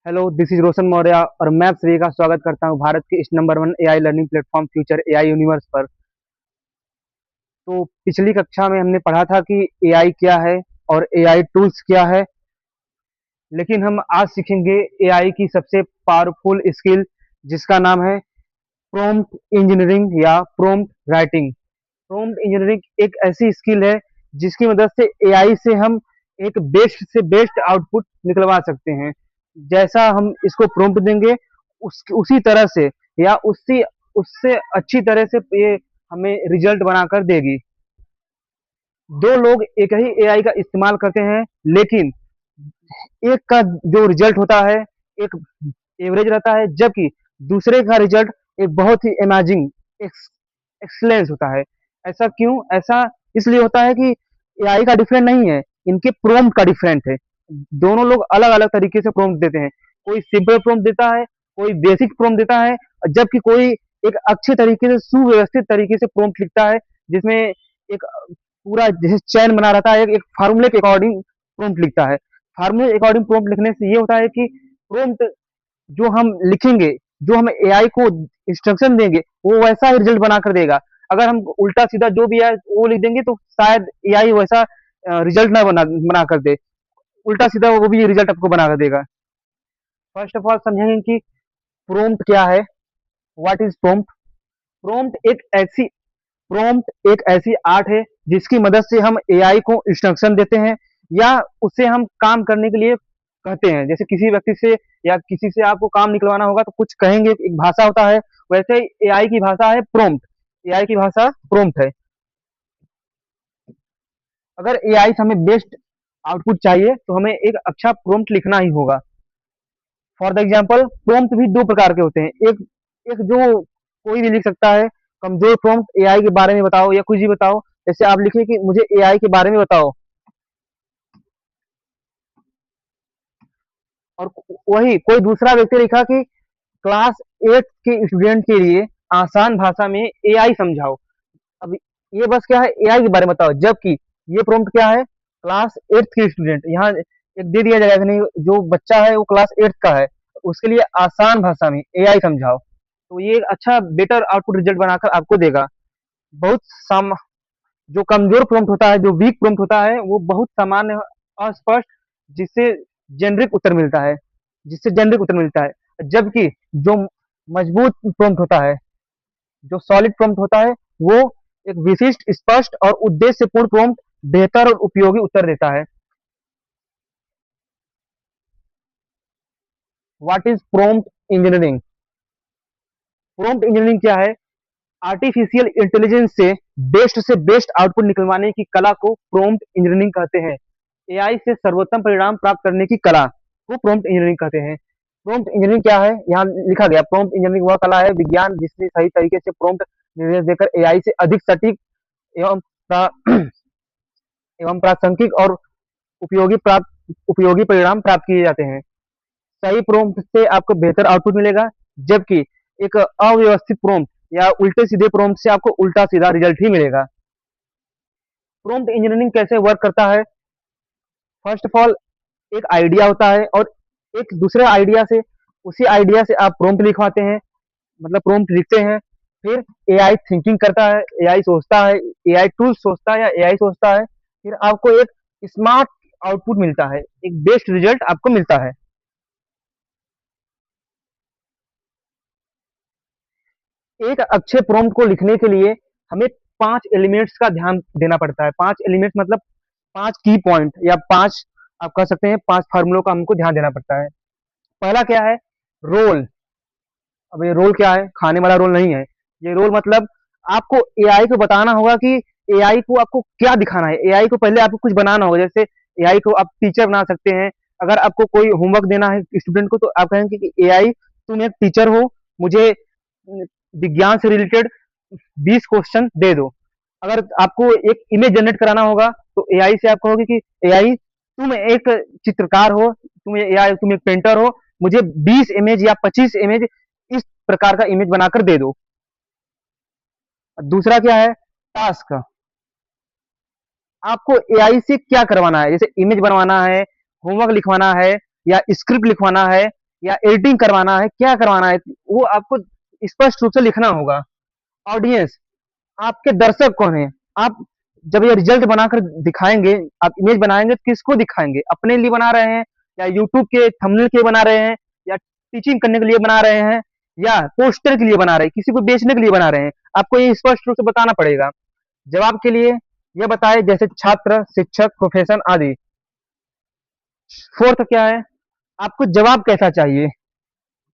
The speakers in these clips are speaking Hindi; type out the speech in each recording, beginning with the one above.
हेलो, दिस इज रोशन मौर्य और मैं आप सभी का स्वागत करता हूं भारत के इस number one AI learning platform future AI universe पर। तो पिछली कक्षा में हमने पढ़ा था कि एआई क्या है और एआई टूल्स क्या है। लेकिन हम आज सीखेंगे एआई की सबसे पावरफुल स्किल, जिसका नाम है प्रॉम्प्ट इंजीनियरिंग या प्रॉम्प्ट राइटिंग। प्रॉम्प्ट इंजीनियरिंग एक ऐसी स्किल है जिसकी मदद से एआई से हम एक बेस्ट से बेस्ट आउटपुट निकलवा सकते हैं। जैसा हम इसको प्रॉम्प्ट देंगे उसी तरह से या उससे उससे अच्छी तरह से ये हमें रिजल्ट बनाकर देगी। दो लोग एक ही एआई का इस्तेमाल करते हैं, लेकिन एक का जो रिजल्ट होता है एक एवरेज रहता है, जबकि दूसरे का रिजल्ट एक बहुत ही अमेजिंग एक्सलेंस होता है। ऐसा क्यों? ऐसा इसलिए होता है कि एआई का डिफरेंट नहीं है, इनके प्रॉम्प्ट का डिफरेंट है। दोनों लोग अलग अलग तरीके से प्रॉम्प्ट देते हैं। कोई सिंपल प्रॉम्प्ट देता है, कोई बेसिक प्रॉम्प्ट देता है, जबकि कोई एक अच्छे तरीके से सुव्यवस्थित तरीके से प्रॉम्प्ट लिखता है, जिसमें एक पूरा जैसे चैन बना रहता है, एक फार्मूले के अकॉर्डिंग प्रॉम्प्ट लिखता है। फार्मूले के अकॉर्डिंग प्रॉम्प्ट लिखने से ये होता है कि प्रॉम्प्ट जो हम लिखेंगे, जो हम एआई को इंस्ट्रक्शन देंगे, वो वैसा ही रिजल्ट बना कर देगा। अगर हम उल्टा सीधा जो भी है वो लिख देंगे तो शायद एआई वैसा रिजल्ट ना बना कर दे। उल्टा सीधा वो भी रिजल्ट आपको बना कर देगा। फर्स्ट ऑफ ऑल समझेंगे कि प्रॉम्प्ट क्या है। What is prompt? प्रॉम्प्ट एक ऐसी प्रॉम्प्ट एक ऐसी आर्ट है जिसकी मदद से हम एआई को इंस्ट्रक्शन देते हैं या उससे हम काम करने के लिए कहते हैं। जैसे किसी व्यक्ति से या किसी से आपको काम निकलवाना होगा तो कुछ कहेंगे, एक भाषा होता है। वैसे ही एआई की भाषा है प्रॉम्प्ट। एआई की भाषा प्रॉम्प्ट है। अगर एआई से हमें बेस्ट आउटपुट चाहिए तो हमें एक अच्छा प्रॉम्प्ट लिखना ही होगा। फॉर द एग्जाम्पल, प्रॉम्प्ट भी दो प्रकार के होते हैं। एक एक जो कोई भी लिख सकता है, कमजोर प्रॉम्प्ट, एआई के बारे में बताओ या कुछ भी बताओ। जैसे आप लिखिए कि मुझे एआई के बारे में बताओ, और वही कोई दूसरा व्यक्ति लिखा कि क्लास 8 के स्टूडेंट के लिए आसान भाषा में एआई समझाओ। अब ये बस क्या है, एआई के बारे में बताओ, जबकि ये प्रॉम्प्ट क्या है, क्लास 8 के स्टूडेंट। यहाँ एक दे दिया जाएगा कि नहीं, जो बच्चा है वो क्लास 8 का है, उसके लिए आसान भाषा में एआई समझाओ। तो ये एक अच्छा बेटर आउटपुट रिजल्ट बनाकर आपको देगा। बहुत सम जो कमजोर प्रॉम्प्ट होता है, जो वीक प्रॉम्प्ट होता है, वो बहुत सामान्य, अस्पष्ट, जिससे जेनरिक उत्तर मिलता है जिससे जेनरिक उत्तर मिलता है। जबकि जो मजबूत प्रॉम्प्ट होता है, जो सॉलिड प्रॉम्प्ट होता है, वो एक विशिष्ट, स्पष्ट और उद्देश्यपूर्ण प्रॉम्प्ट बेहतर और उपयोगी उत्तर देता है। What is prompt engineering? Prompt engineering क्या है? आर्टिफिशियल इंटेलिजेंस से बेस्ट आउटपुट निकलवाने की कला को प्रॉम्प्ट इंजीनियरिंग कहते हैं। एआई से सर्वोत्तम परिणाम प्राप्त करने की कला को प्रॉम्प्ट इंजीनियरिंग कहते हैं। प्रॉम्प्ट इंजीनियरिंग क्या है? यहाँ लिखा गया, प्रॉम्प्ट इंजीनियरिंग वह कला है, विज्ञान जिससे सही तरीके से प्रॉम्प्ट निर्देश देकर एआई से अधिक सटीक एवं एवं प्रासंगिक और उपयोगी परिणाम प्राप्त किए जाते हैं। सही प्रॉम्प्ट से आपको बेहतर आउटपुट मिलेगा, जबकि एक अव्यवस्थित प्रॉम्प्ट या उल्टे सीधे प्रॉम्प्ट से आपको उल्टा सीधा रिजल्ट ही मिलेगा। प्रॉम्प्ट इंजीनियरिंग कैसे वर्क करता है? फर्स्ट ऑफ ऑल, एक आइडिया होता है और एक दूसरे आइडिया से, उसी आइडिया से आप प्रॉम्प्ट लिखवाते हैं, मतलब प्रॉम्प्ट लिखते हैं। फिर एआई थिंकिंग करता है, एआई सोचता है, एआई टूल सोचता है या एआई सोचता है। फिर आपको एक स्मार्ट आउटपुट मिलता है, एक बेस्ट रिजल्ट आपको मिलता है। एक अच्छे प्रॉम्प्ट को लिखने के लिए हमें 5 एलिमेंट्स का ध्यान देना पड़ता है। 5 एलिमेंट्स मतलब 5 की पॉइंट या 5, आप कह सकते हैं 5 फार्मूलों का हमको ध्यान देना पड़ता है। पहला क्या है? रोल। अब ये रोल क्या है? खाने वाला रोल नहीं है। ये रोल मतलब आपको एआई को बताना होगा कि एआई को आपको क्या दिखाना है। एआई को पहले आपको कुछ बनाना होगा। जैसे एआई को आप टीचर बना सकते हैं। अगर आपको कोई होमवर्क देना है स्टूडेंट को, तो आप कहेंगे कि एआई तुम एक टीचर हो, मुझे विज्ञान से रिलेटेड 20 क्वेश्चन दे दो। अगर आपको एक इमेज जनरेट कराना होगा तो एआई से आप कहोगे कि एआई तुम एक चित्रकार हो, तुम एक पेंटर हो, मुझे 20 इमेज या 25 इमेज इस प्रकार का इमेज बनाकर दे दो। दूसरा क्या है? टास्क। आपको एआई से क्या करवाना है? जैसे इमेज बनवाना है, होमवर्क लिखवाना है या स्क्रिप्ट लिखवाना है, या एडिटिंग करवाना है, क्या करवाना है, वो आपको स्पष्ट रूप से लिखना होगा। ऑडियंस, आपके दर्शक कौन है? आप जब ये रिजल्ट बनाकर दिखाएंगे, आप इमेज बनाएंगे तो किसको दिखाएंगे? अपने लिए बना रहे हैं, या यूट्यूब के थंबनेल के लिए बना रहे हैं, या टीचिंग करने के लिए बना रहे हैं, या पोस्टर के लिए बना रहे हैं, किसी को बेचने के लिए बना रहे हैं? आपको ये स्पष्ट रूप से बताना पड़ेगा। जवाब के लिए ये बताए, जैसे छात्र, शिक्षक, प्रोफेशन आदि। फोर्थ क्या है, आपको जवाब कैसा चाहिए?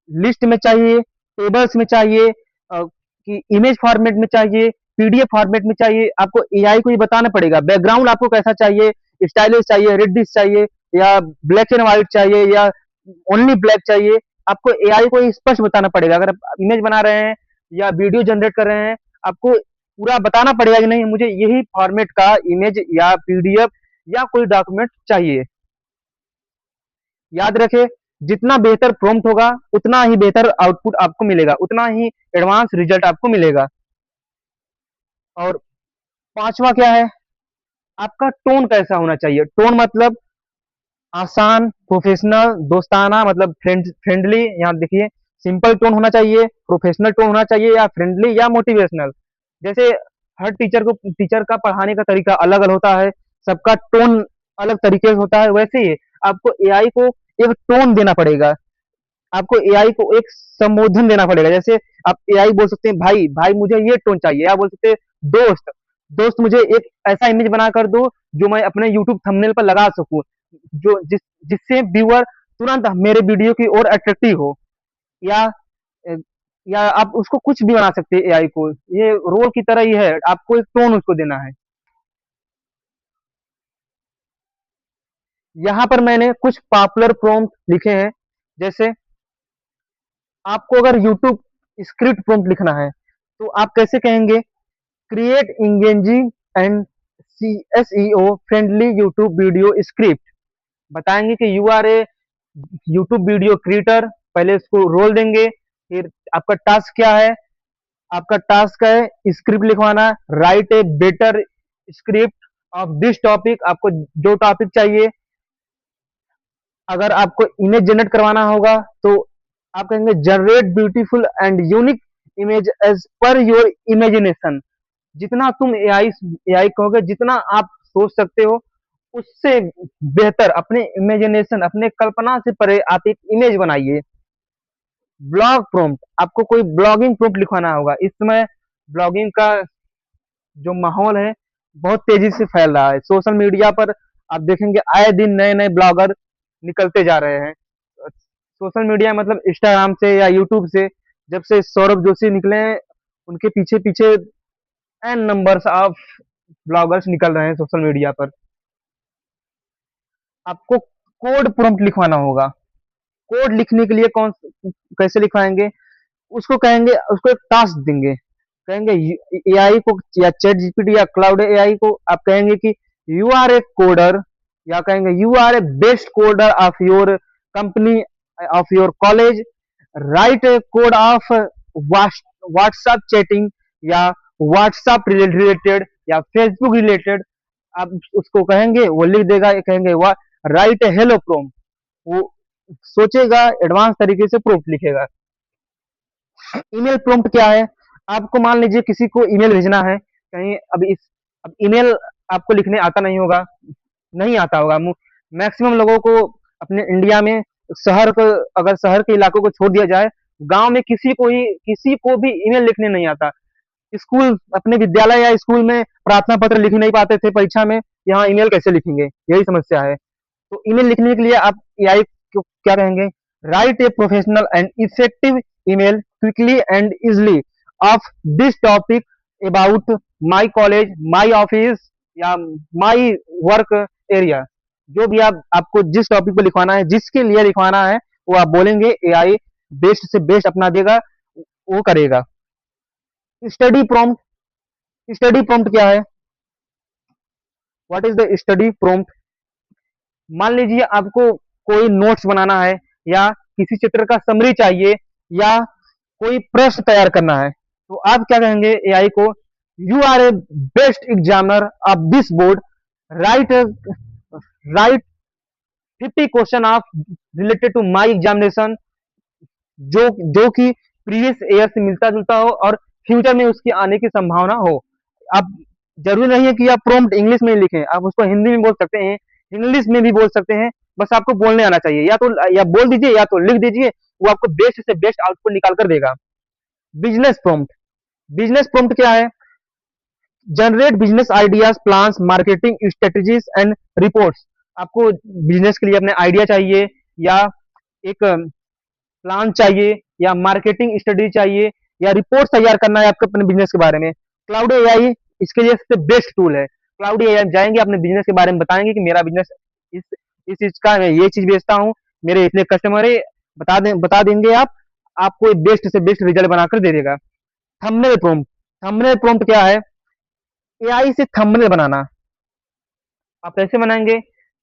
लिस्ट में चाहिए, टेबल्स में चाहिए, कि इमेज फॉर्मेट में चाहिए, पीडीएफ फॉर्मेट में चाहिए? आपको एआई को ये बताना पड़ेगा। बैकग्राउंड आपको कैसा चाहिए? स्टाइलिश चाहिए, रेडिश चाहिए, या ब्लैक एंड व्हाइट चाहिए, या ओनली ब्लैक चाहिए? आपको एआई को ये स्पष्ट बताना पड़ेगा। अगर आप इमेज बना रहे हैं या वीडियो जनरेट कर रहे हैं, आपको पूरा बताना पड़ेगा कि नहीं, मुझे यही फॉर्मेट का इमेज या पीडीएफ या कोई डॉक्यूमेंट चाहिए। याद रखें, जितना बेहतर प्रॉम्प्ट होगा उतना ही बेहतर आउटपुट आपको मिलेगा, उतना ही एडवांस रिजल्ट आपको मिलेगा। और पांचवा क्या है, आपका टोन कैसा होना चाहिए? टोन मतलब आसान, प्रोफेशनल, दोस्ताना, मतलब फ्रेंडली। यहाँ देखिए, सिंपल टोन होना चाहिए, प्रोफेशनल टोन होना चाहिए, या फ्रेंडली या मोटिवेशनल। जैसे हर टीचर का पढ़ाने का तरीका अलग अलग होता है, सबका टोन अलग तरीके से होता है, वैसे ही आपको एआई को एक टोन देना पड़ेगा। आपको एआई को एक संबोधन देना पड़ेगा। जैसे आप एआई बोल सकते हैं, भाई भाई मुझे ये टोन चाहिए, या बोल सकते हैं दोस्त, दोस्त मुझे एक ऐसा इमेज बना कर दो जो मैं अपने यूट्यूब थंबनेल पर लगा सकूं, जो जिससे व्यूअर तुरंत मेरे वीडियो की ओर अट्रैक्टिव हो। या या आप उसको कुछ भी बना सकते हैं एआई को, ये रोल की तरह ही है, आपको एक टोन उसको देना है। यहाँ पर मैंने कुछ पॉपुलर प्रॉम्प्ट लिखे हैं। जैसे आपको अगर यूट्यूब स्क्रिप्ट प्रॉम्प्ट लिखना है, तो आप कैसे कहेंगे? Create engaging and SEO friendly YouTube video script. बताएंगे कि you are a YouTube video creator, पहले इसको रोल देंगे। फिर आपका टास्क क्या है? आपका टास्क है स्क्रिप्ट लिखवाना। Right a better script of this topic, आपको जो टॉपिक चाहिए। अगर आपको इमेज जनरेट करवाना होगा, तो आप कहेंगे generate beautiful and unique image as per your imagination. जितना तुम एआई एआई कहोगे, जितना आप सोच सकते हो, उससे बेहतर अपने इमेजिनेशन, अपने कल्पना से परे आप एक इमेज बनाइए। ब्लॉग प्रॉम्प्ट, आपको कोई ब्लॉगिंग प्रॉम्प्ट लिखवाना होगा। इस समय ब्लॉगिंग का जो माहौल है बहुत तेजी से फैल रहा है। सोशल मीडिया पर आप देखेंगे आए दिन नए नए ब्लॉगर निकलते जा रहे हैं। सोशल मीडिया मतलब इंस्टाग्राम से या यूट्यूब से, जब से सौरभ जोशी निकले हैं, उनके पीछे पीछे एन नंबर्स ऑफ ब्लॉगर्स निकल रहे हैं सोशल मीडिया पर। आपको कोड प्रॉम्प्ट लिखवाना होगा। कोड लिखने के लिए कैसे लिखवाएंगे? उसको कहेंगे, उसको एक टास्क देंगे, कहेंगे एआई को या चैट जीपीटी या क्लाउड एआई को आप कहेंगे कि यू आर ए कोडर, या कहेंगे you are a best coder of your company, of your college, write a code of WhatsApp chatting, या व्हाट्सएप रिलेटेड, या फेसबुक रिलेटेड। आप उसको कहेंगे, वो लिख देगा। कहेंगे राइट ए हेलो प्रोम, वो सोचेगा, एडवांस तरीके से प्रोम्प्ट लिखेगा। ईमेल प्रॉम्प्ट क्या है? आपको मान लीजिए किसी को ईमेल भेजना है कहीं, अब ईमेल आपको लिखने आता नहीं होगा, नहीं आता होगा। मैक्सिमम लोगों को अपने इंडिया में, शहर को, अगर शहर के इलाकों को छोड़ दिया जाए, गांव में किसी को भी ईमेल लिखने नहीं आता। स्कूल, अपने विद्यालय या स्कूल में प्रार्थना पत्र लिख नहीं पाते थे परीक्षा में, यहाँ ईमेल कैसे लिखेंगे? यही समस्या है। तो ईमेल लिखने के लिए आप एआई को क्या कहेंगे? Right a professional and effective email quickly and easily of this topic about my college, my office, या माई वर्क एरिया। जो भी आपको जिस टॉपिक पर लिखवाना है, जिसके लिए लिखवाना है, वो आप बोलेंगे, एआई बेस्ट से बेस्ट अपना देगा, वो करेगा। स्टडी प्रॉम्प्ट, स्टडी प्रॉम्प्ट क्या है? What is the study prompt? मान लीजिए आपको कोई नोट्स बनाना है, या किसी चित्र का समरी चाहिए, या कोई प्रश्न तैयार करना है, तो आप क्या कहेंगे एआई को? You are a best examiner of this board, write write 50 question of related to my examination जो जो कि प्रीवियस ईयर से मिलता जुलता हो और फ्यूचर में उसकी आने की संभावना हो। आप जरूरी नहीं है कि आप प्रॉम्प्ट इंग्लिश में लिखें, आप उसको हिंदी में बोल सकते हैं, इंग्लिश में भी बोल सकते हैं, बस आपको बोलने आना चाहिए। या तो या बोल दीजिए या तो लिख दीजिए, वो आपको बेस्ट से बेस्ट आउटपुट निकाल कर देगा। बिजनेस प्रॉम्प्ट, बिजनेस प्रॉम्प्ट क्या है? Generate business ideas, plans, marketing strategies and reports. आपको बिजनेस के लिए अपने आइडिया चाहिए, या एक प्लान चाहिए, या मार्केटिंग स्टडी चाहिए, या रिपोर्ट तैयार करना है आपको अपने बिजनेस के बारे में। क्लाउड एआई इसके लिए सबसे बेस्ट टूल है। क्लाउड एआई जाएंगे, अपने बिजनेस के बारे में बताएंगे कि मेरा बिजनेस इस इस चीज का, मैं ये चीज बेचता हूँ, मेरे इतने कस्टमर है, बता देंगे आप, आपको बेस्ट से बेस्ट रिजल्ट बनाकर दे देगा। थंबनेल प्रॉम्प्ट, थंबनेल प्रॉम्प्ट क्या है? एआई से थंबनेल बनाना। आप कैसे बनाएंगे?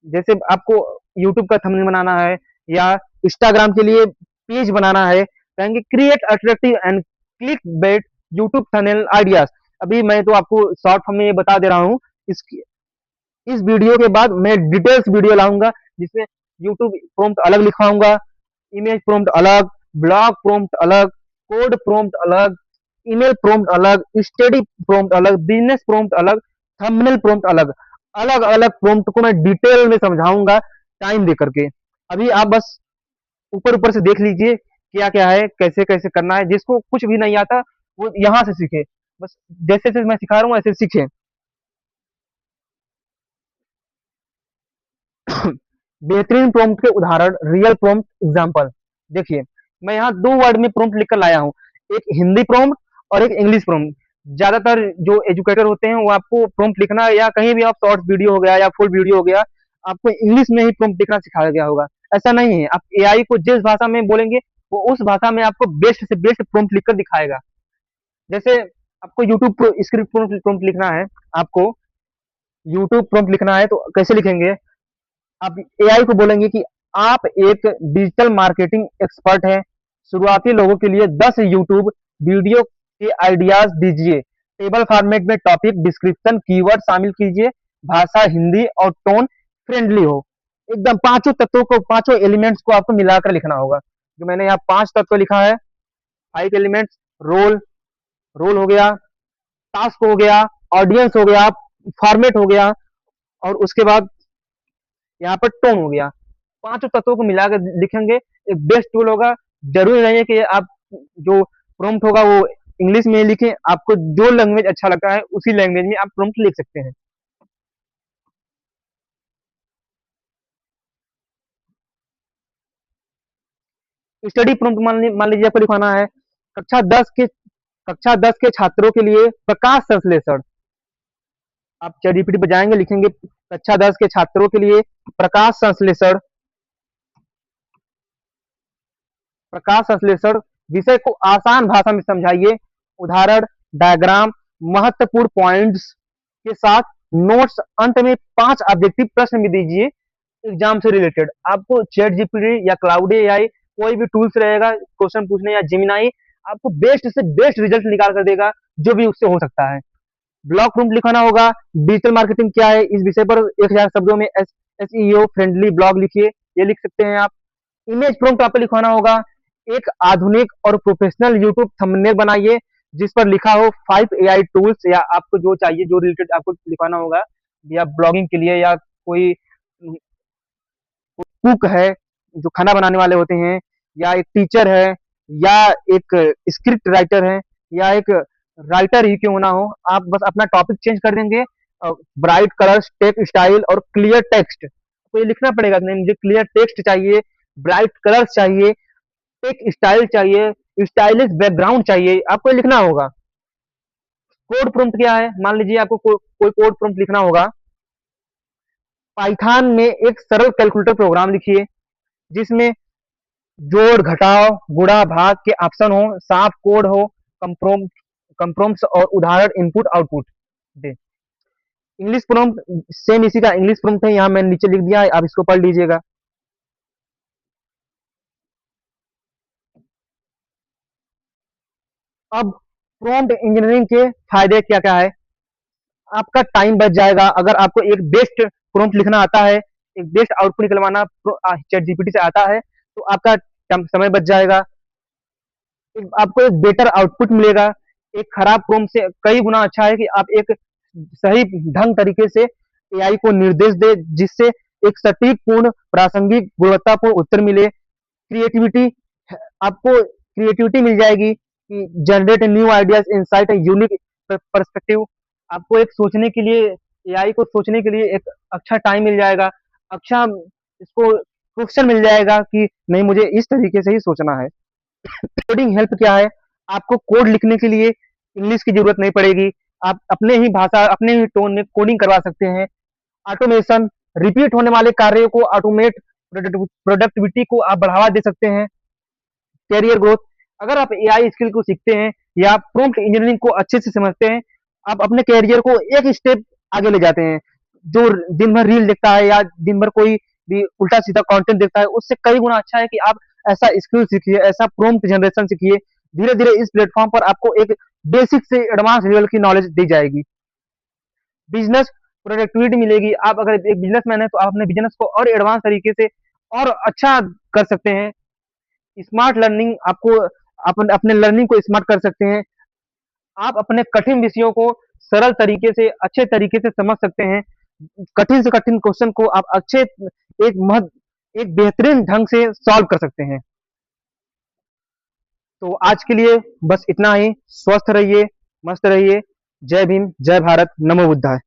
जैसे आपको यूट्यूब का थंबनेल बनाना है, या इंस्टाग्राम के लिए पेज बनाना है, कहेंगे create attractive and click bait YouTube thumbnail ideas. अभी मैं तो आपको शॉर्ट फॉर्म में ये बता दे रहा हूँ। इस वीडियो के बाद मैं डिटेल्स वीडियो लाऊंगा, जिसमें यूट्यूब प्रॉम्प्ट अलग लिखवाऊंगा, इमेज प्रॉम्प्ट अलग, ब्लॉग प्रॉम्प्ट अलग, कोड प्रॉम्प्ट अलग, ईमेल प्रॉम्प्ट अलग, स्टडी प्रॉम्प्ट अलग, बिजनेस प्रॉम्प्ट अलग, थंबनेल प्रॉम्प्ट अलग। अलग अलग प्रॉम्प्ट को मैं डिटेल में समझाऊंगा टाइम दे करके। अभी आप बस ऊपर ऊपर से देख लीजिए क्या क्या है, कैसे कैसे करना है। जिसको कुछ भी नहीं आता वो यहाँ से सीखे, बस जैसे जैसे मैं सिखा रहा हूँ ऐसे सीखे। बेहतरीन प्रॉम्प्ट के उदाहरण, रियल प्रॉम्प्ट एग्जांपल। देखिए, मैं यहाँ दो वर्ड में प्रॉम्प्ट लिखकर लाया हूँ, एक हिंदी प्रॉम्प्ट और एक इंग्लिश प्रॉम्प्ट। ज्यादातर जो एजुकेटर होते हैं वो आपको प्रॉम्प्ट लिखना, या कहीं भी आप शॉर्ट वीडियो हो गया या फुल वीडियो हो गया, आपको इंग्लिश में ही प्रॉम्प्ट लिखना सिखाया गया होगा। ऐसा नहीं है, आप एआई को जिस भाषा में बोलेंगे वो उस भाषा में आपको बेस्ट से बेस्ट प्रॉम्प्ट लिखकर दिखाएगा। जैसे आपको यूट्यूब स्क्रिप्ट प्रॉम्प्ट लिखना है, आपको यूट्यूब प्रॉम्प्ट लिखना है, तो कैसे लिखेंगे? आप एआई को बोलेंगे कि आप एक डिजिटल मार्केटिंग एक्सपर्ट हैं, शुरुआती लोगों के लिए 10 यूट्यूब वीडियो के आइडियाज दीजिए, टेबल फॉर्मेट में टॉपिक डिस्क्रिप्शन कीवर्ड शामिल कीजिए, भाषा हिंदी और टोन फ्रेंडली हो। एकदम पांचों तत्वों को, पांचों एलिमेंट्स को आपको मिलाकर लिखना होगा। जो मैंने यहाँ 5 तत्व लिखा है, 5 एलिमेंट्स। रोल, रोल हो गया, टास्क हो गया, ऑडियंस हो गया, फॉर्मेट हो गया, और उसके बाद यहाँ पर टोन हो गया। पांचों तत्वों को मिलाकर लिखेंगे, एक बेस्ट टूल होगा। जरूरी नहीं है कि आप जो प्रॉम्प्ट होगा वो इंग्लिश में लिखें, आपको जो लैंग्वेज अच्छा लगता है उसी लैंग्वेज में आप प्रॉम्प्ट लिख सकते हैं। स्टडी प्रॉम्प्ट मान लीजिए आपको लिखवाना है, कक्षा 10 के कक्षा 10 के छात्रों के लिए प्रकाश संश्लेषण। आप चैट जीपीटी पर जाएंगे, लिखेंगे कक्षा 10 के छात्रों के लिए प्रकाश संश्लेषण, प्रकाश संश्लेषण। विषय को आसान भाषा में समझाइए, उदाहरण, डायग्राम, महत्वपूर्ण पॉइंट्स के साथ नोट्स। अंत में 5 ऑब्जेक्टिव प्रश्न भी दीजिए एग्जाम से रिलेटेड। आपको चैट जीपीटी या क्लाउड एआई कोई भी टूल्स रहेगा क्वेश्चन पूछने, या जिमिनाई, आपको बेस्ट से बेस्ट रिजल्ट निकाल कर देगा, जो भी उससे हो सकता है। ब्लॉग प्रूफ लिखाना होगा, डिजिटल मार्केटिंग क्या है इस विषय पर 1000 शब्दों में एसईओ फ्रेंडली ब्लॉग लिखिए, ये लिख सकते हैं आप। इमेज प्रॉम्प्ट आपको लिखवाना होगा, एक आधुनिक और प्रोफेशनल यूट्यूब थंबनेल बनाइए जिस पर लिखा हो 5 एआई टूल्स, या आपको जो चाहिए, जो रिलेटेड आपको लिखवाना होगा, या ब्लॉगिंग के लिए, या कोई कुक है जो खाना बनाने वाले होते हैं, या एक टीचर है, या एक स्क्रिप्ट राइटर है, या एक राइटर ही क्यों ना हो, आप बस अपना टॉपिक चेंज कर देंगे। ब्राइट कलर्स, टेक्स्ट स्टाइल और क्लियर टेक्स्ट, तो ये लिखना पड़ेगा नहीं, मुझे क्लियर टेक्स्ट चाहिए, ब्राइट कलर्स चाहिए, टेक स्टाइल चाहिए, स्टाइलिश बैकग्राउंड चाहिए, आपको ये लिखना होगा। कोड प्रॉम्प्ट क्या है? मान लीजिए आपको कोई कोड प्रॉम्प्ट लिखना होगा, पाइथन में एक सरल कैलकुलेटर प्रोग्राम लिखिए जिसमें जोड़, घटाव, गुणा, भाग के ऑप्शन हो, साफ कोड हो, कंप्रोम्स और उदाहरण इनपुट आउटपुट दे। इंग्लिश प्रॉम्प्ट सेम इसी का इंग्लिश प्रॉम्प्ट है, यहाँ मैंने नीचे लिख दिया है, आप इसको पढ़ लीजिएगा। अब प्रॉम्प्ट इंजीनियरिंग के फायदे क्या क्या है? आपका टाइम बच जाएगा। अगर आपको एक बेस्ट प्रॉम्प्ट लिखना आता है, एक बेस्ट आउटपुट निकलवाना चैट जीपीटी से आता है, तो आपका समय बच जाएगा। आपको एक बेटर आउटपुट मिलेगा। एक खराब प्रॉम्प्ट से कई गुना अच्छा है कि आप एक सही ढंग तरीके से एआई को निर्देश दे, जिससे एक सटीक पूर्ण प्रासंगिक गुणवत्तापूर्ण उत्तर मिले। क्रिएटिविटी, आपको क्रिएटिविटी मिल जाएगी कि generate new ideas, insight, unique perspective. आपको एक सोचने के लिए, एआई को सोचने के लिए एक अच्छा टाइम मिल जाएगा, अच्छा इसको क्वेश्चन मिल जाएगा कि नहीं, मुझे इस तरीके से ही सोचना है। कोडिंग हेल्प क्या है? आपको कोड लिखने के लिए इंग्लिश की जरूरत नहीं पड़ेगी। आप अपने ही भाषा, अपने ही टोन में कोडिंग करवा सकते हैं। ऑटोमेशन, रिपीट होने वाले कार्यों को ऑटोमेट, प्रोडक्टिविटी को आप बढ़ावा दे सकते हैं। कैरियर ग्रोथ, अगर आप एआई स्किल को सीखते हैं या आप प्रॉम्प्ट इंजीनियरिंग को अच्छे से समझते हैं, आप अपने कैरियर को एक स्टेप आगे ले जाते हैं। जो दिन भर रील देखता है या दिन भर कोई भी उल्टा सीधा कंटेंट देखता है, उससे कई गुना अच्छा है कि आप ऐसा स्किल सीखिए, ऐसा प्रॉम्प्ट जनरेशन सीखिए। धीरे धीरे इस प्लेटफॉर्म पर आपको एक बेसिक से एडवांस लेवल की नॉलेज दी जाएगी। बिजनेस प्रोडक्टिविटी मिलेगी। आप अगर एक बिजनेसमैन है तो आप अपने बिजनेस को और एडवांस तरीके से और अच्छा कर सकते हैं। स्मार्ट लर्निंग, आपको अपने लर्निंग को स्मार्ट कर सकते हैं। आप अपने कठिन विषयों को सरल तरीके से, अच्छे तरीके से समझ सकते हैं। कठिन से कठिन क्वेश्चन को आप अच्छे, एक बेहतरीन ढंग से सॉल्व कर सकते हैं। तो आज के लिए बस इतना ही। स्वस्थ रहिए, मस्त रहिए। जय भीम, जय भारत, नमो बुद्धाय।